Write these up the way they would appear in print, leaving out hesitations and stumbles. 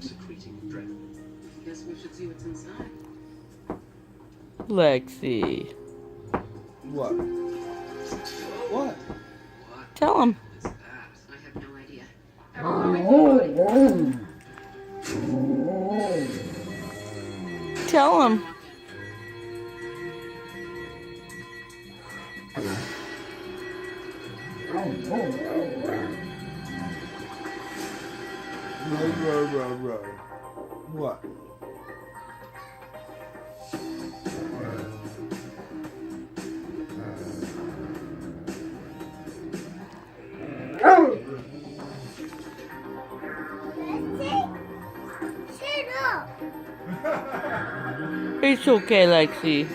I'm secreting adrenaline. Guess we should see what's inside. Lexi. What? What? What Tell him. is that? I have no idea. Tell him. What? It's okay, Lexi.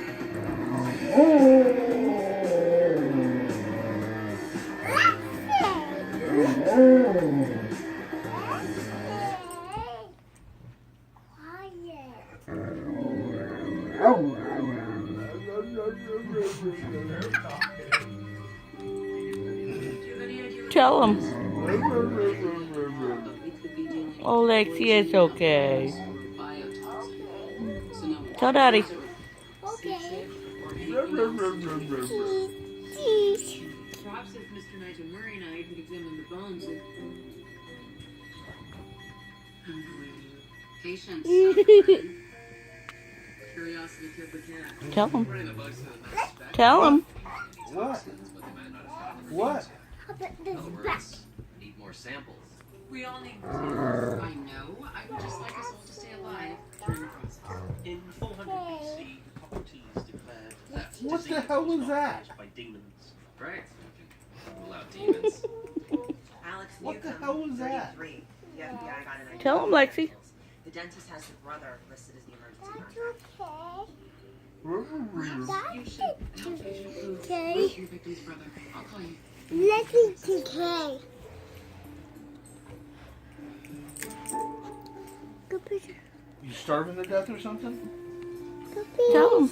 Tell him. Oh, Lexi, it's okay. Tell Daddy. Perhaps if Mr. Nigel Murray and I could examine the bones of... Patience. Curiosity killed the cat. Tell him. Running the bugs to the next spec. Tell him. What? But they might not have found the What? remains yet. In other words, need more samples. We all need more samples. I know. I would just like us all to stay alive during the process. In 400 BC, Hippocrates declared that What the disease hell was that? caused by demons. Right. Rule out demons. Alex What the Newcomb, hell was that? 33. The FBI got an idea. Tell him, Lexi. The dentist has his brother listed as the emergency contact. You should help Okay. your victim's brother. I'll call you. Let me decay. Go picture. You starving to death or something? Go Tell him.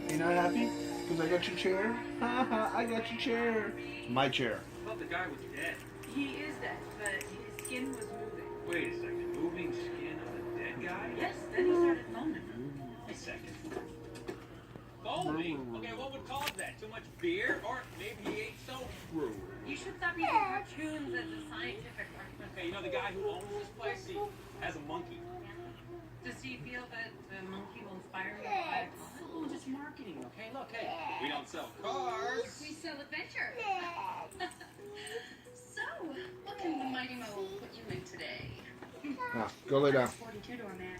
You not happy? Because I got your chair? I got your chair. It's my chair. I thought the guy was dead. He is dead, but his skin was moving. Wait a second, moving skin of a dead guy? Yes, then he started moaning. A second. Foaming? Okay, what would cause that? Too much beer? Or maybe he ate soap? You should stop using cartoons as a scientific reference. Okay, you know the guy who owns this place? He has a monkey. Does he feel that the monkey will inspire him to buy a car? Oh, just marketing, okay? Look, hey, we don't sell cars. We sell adventure. So, what can the Mighty Mo put you in today? Now, go lay down. 42 door man.